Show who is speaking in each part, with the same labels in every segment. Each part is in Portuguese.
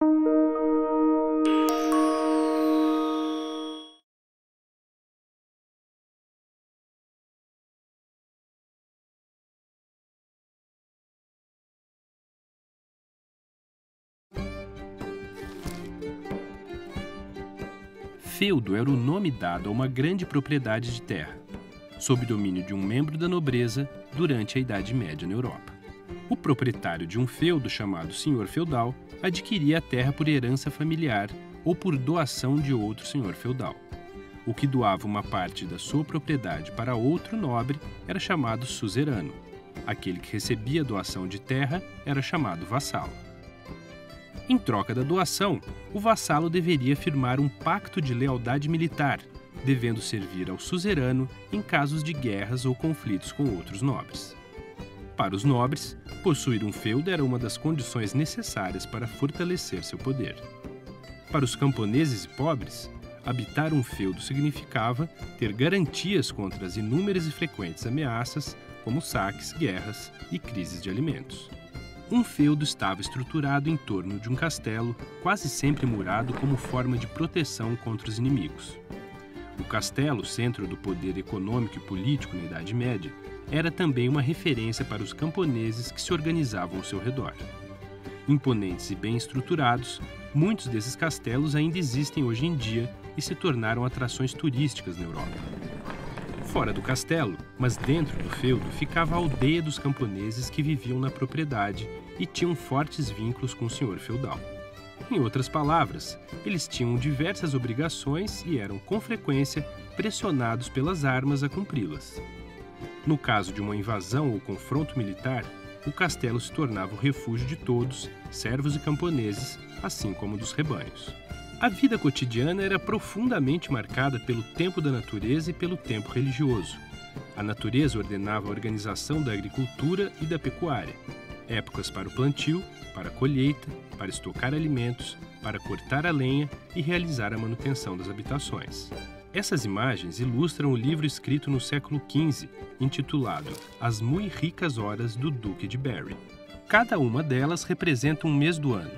Speaker 1: Feudo era o nome dado a uma grande propriedade de terra, sob domínio de um membro da nobreza durante a Idade Média na Europa. O proprietário de um feudo chamado senhor feudal adquiria a terra por herança familiar ou por doação de outro senhor feudal. O que doava uma parte da sua propriedade para outro nobre era chamado suzerano. Aquele que recebia a doação de terra era chamado vassalo. Em troca da doação, o vassalo deveria firmar um pacto de lealdade militar, devendo servir ao suzerano em casos de guerras ou conflitos com outros nobres. Para os nobres, possuir um feudo era uma das condições necessárias para fortalecer seu poder. Para os camponeses e pobres, habitar um feudo significava ter garantias contra as inúmeras e frequentes ameaças, como saques, guerras e crises de alimentos. Um feudo estava estruturado em torno de um castelo, quase sempre murado como forma de proteção contra os inimigos. O castelo, centro do poder econômico e político na Idade Média, era também uma referência para os camponeses que se organizavam ao seu redor. Imponentes e bem estruturados, muitos desses castelos ainda existem hoje em dia e se tornaram atrações turísticas na Europa. Fora do castelo, mas dentro do feudo, ficava a aldeia dos camponeses que viviam na propriedade e tinham fortes vínculos com o senhor feudal. Em outras palavras, eles tinham diversas obrigações e eram, com frequência, pressionados pelas armas a cumpri-las. No caso de uma invasão ou confronto militar, o castelo se tornava o refúgio de todos, servos e camponeses, assim como dos rebanhos. A vida cotidiana era profundamente marcada pelo tempo da natureza e pelo tempo religioso. A natureza ordenava a organização da agricultura e da pecuária, épocas para o plantio, para a colheita, para estocar alimentos, para cortar a lenha e realizar a manutenção das habitações. Essas imagens ilustram o livro escrito no século XV, intitulado As Mui Ricas Horas do Duque de Berry. Cada uma delas representa um mês do ano.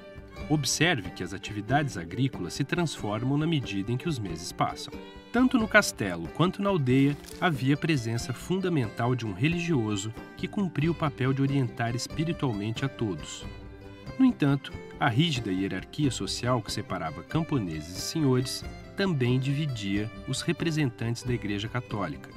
Speaker 1: Observe que as atividades agrícolas se transformam na medida em que os meses passam. Tanto no castelo quanto na aldeia havia a presença fundamental de um religioso que cumpria o papel de orientar espiritualmente a todos. No entanto, a rígida hierarquia social que separava camponeses e senhores também dividia os representantes da Igreja Católica.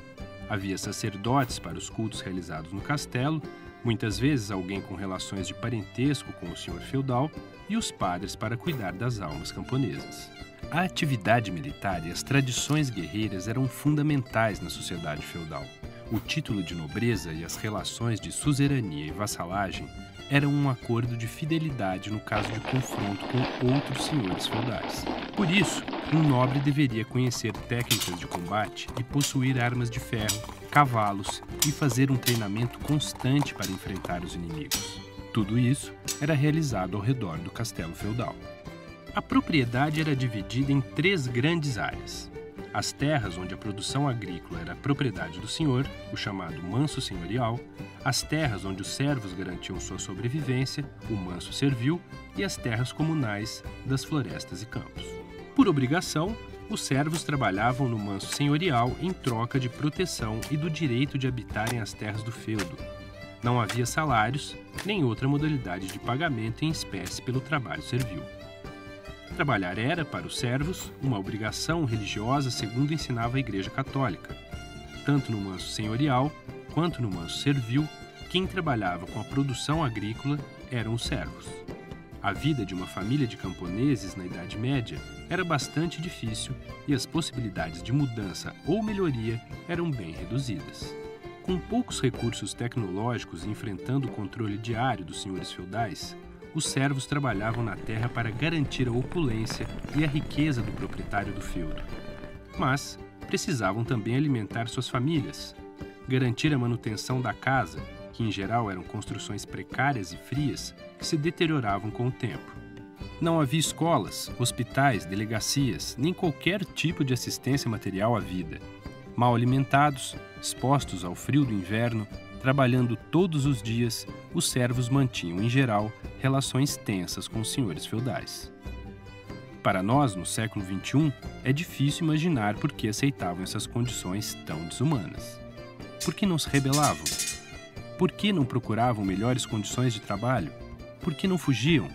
Speaker 1: Havia sacerdotes para os cultos realizados no castelo, muitas vezes alguém com relações de parentesco com o senhor feudal, e os padres para cuidar das almas camponesas. A atividade militar e as tradições guerreiras eram fundamentais na sociedade feudal. O título de nobreza e as relações de suzerania e vassalagem eram um acordo de fidelidade no caso de confronto com outros senhores feudais. Por isso, um nobre deveria conhecer técnicas de combate e possuir armas de ferro, cavalos e fazer um treinamento constante para enfrentar os inimigos. Tudo isso era realizado ao redor do castelo feudal. A propriedade era dividida em 3 grandes áreas. As terras onde a produção agrícola era a propriedade do senhor, o chamado manso senhorial, as terras onde os servos garantiam sua sobrevivência, o manso servil, e as terras comunais das florestas e campos. Por obrigação, os servos trabalhavam no manso senhorial em troca de proteção e do direito de habitarem as terras do feudo. Não havia salários, nem outra modalidade de pagamento em espécie pelo trabalho servil. Trabalhar era, para os servos, uma obrigação religiosa segundo ensinava a Igreja Católica. Tanto no manso senhorial quanto no manso servil, quem trabalhava com a produção agrícola eram os servos. A vida de uma família de camponeses na Idade Média era bastante difícil e as possibilidades de mudança ou melhoria eram bem reduzidas. Com poucos recursos tecnológicos e enfrentando o controle diário dos senhores feudais, os servos trabalhavam na terra para garantir a opulência e a riqueza do proprietário do feudo. Mas precisavam também alimentar suas famílias, garantir a manutenção da casa, que em geral eram construções precárias e frias que se deterioravam com o tempo. Não havia escolas, hospitais, delegacias, nem qualquer tipo de assistência material à vida. Mal alimentados, expostos ao frio do inverno, Trabalhando todos os dias, os servos mantinham, em geral, relações tensas com os senhores feudais. Para nós, no século XXI, é difícil imaginar por que aceitavam essas condições tão desumanas. Por que não se rebelavam? Por que não procuravam melhores condições de trabalho? Por que não fugiam?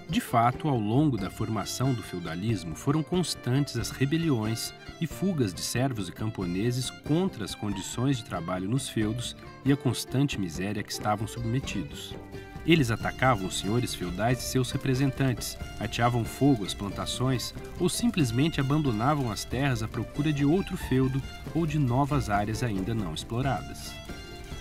Speaker 1: De fato, ao longo da formação do feudalismo, foram constantes as rebeliões e fugas de servos e camponeses contra as condições de trabalho nos feudos e a constante miséria a que estavam submetidos. Eles atacavam os senhores feudais e seus representantes, ateavam fogo às plantações ou simplesmente abandonavam as terras à procura de outro feudo ou de novas áreas ainda não exploradas.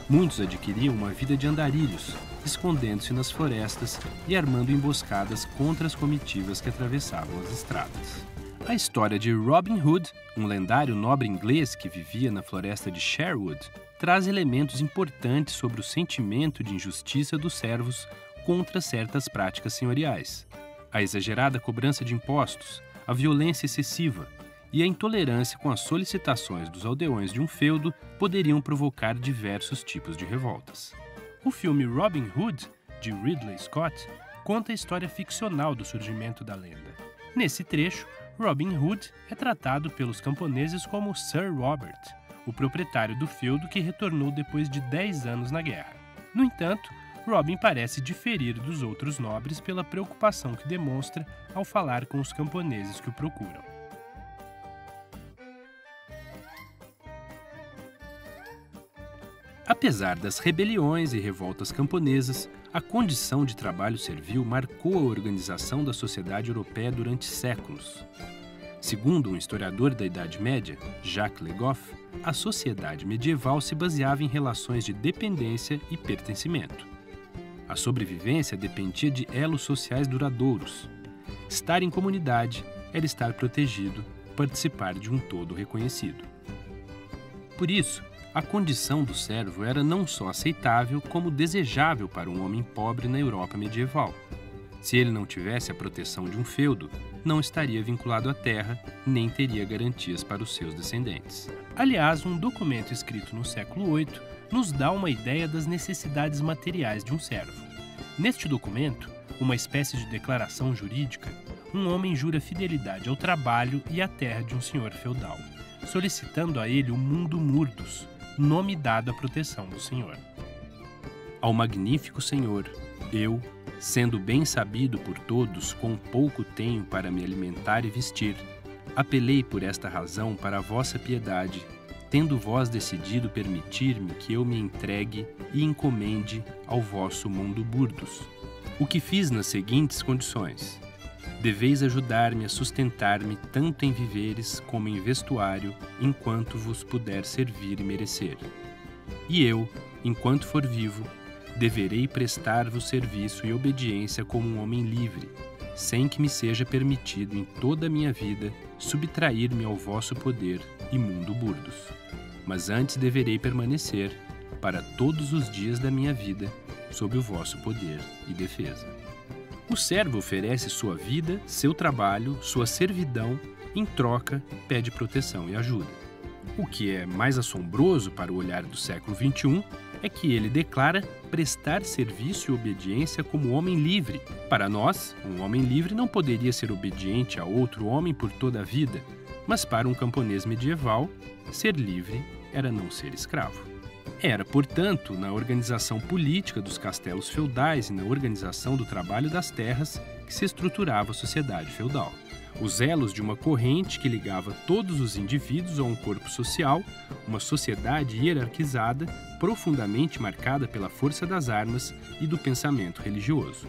Speaker 1: Muitos adquiriam uma vida de andarilhos, escondendo-se nas florestas e armando emboscadas contra as comitivas que atravessavam as estradas. A história de Robin Hood, um lendário nobre inglês que vivia na floresta de Sherwood, traz elementos importantes sobre o sentimento de injustiça dos servos contra certas práticas senhoriais. A exagerada cobrança de impostos, a violência excessiva e a intolerância com as solicitações dos aldeões de um feudo poderiam provocar diversos tipos de revoltas. O filme Robin Hood, de Ridley Scott, conta a história ficcional do surgimento da lenda. Nesse trecho, Robin Hood é tratado pelos camponeses como Sir Robert, o proprietário do feudo que retornou depois de 10 anos na guerra. No entanto, Robin parece diferir dos outros nobres pela preocupação que demonstra ao falar com os camponeses que o procuram. Apesar das rebeliões e revoltas camponesas, a condição de trabalho servil marcou a organização da sociedade europeia durante séculos. Segundo um historiador da Idade Média, Jacques Le Goff, a sociedade medieval se baseava em relações de dependência e pertencimento. A sobrevivência dependia de elos sociais duradouros. Estar em comunidade era estar protegido, participar de um todo reconhecido. Por isso, a condição do servo era não só aceitável, como desejável para um homem pobre na Europa medieval. Se ele não tivesse a proteção de um feudo, não estaria vinculado à terra, nem teria garantias para os seus descendentes. Aliás, um documento escrito no século VIII nos dá uma ideia das necessidades materiais de um servo. Neste documento, uma espécie de declaração jurídica, um homem jura fidelidade ao trabalho e à terra de um senhor feudal, solicitando a ele o mundo murdus, nome dado à proteção do senhor. Ao magnífico senhor, eu, sendo bem sabido por todos, com pouco tenho para me alimentar e vestir, apelei por esta razão para a vossa piedade, tendo vós decidido permitir-me que eu me entregue e encomende ao vosso mundo burdos. O que fiz nas seguintes condições: deveis ajudar-me a sustentar-me tanto em víveres como em vestuário, enquanto vos puder servir e merecer. E eu, enquanto for vivo, deverei prestar-vos serviço e obediência como um homem livre, sem que me seja permitido em toda a minha vida subtrair-me ao vosso poder e mundo burdos. Mas antes deverei permanecer, para todos os dias da minha vida, sob o vosso poder e defesa. O servo oferece sua vida, seu trabalho, sua servidão, em troca, pede proteção e ajuda. O que é mais assombroso para o olhar do século XXI é que ele declara prestar serviço e obediência como homem livre. Para nós, um homem livre não poderia ser obediente a outro homem por toda a vida, mas para um camponês medieval, ser livre era não ser escravo. Era, portanto, na organização política dos castelos feudais e na organização do trabalho das terras que se estruturava a sociedade feudal. Os elos de uma corrente que ligava todos os indivíduos a um corpo social, uma sociedade hierarquizada, profundamente marcada pela força das armas e do pensamento religioso.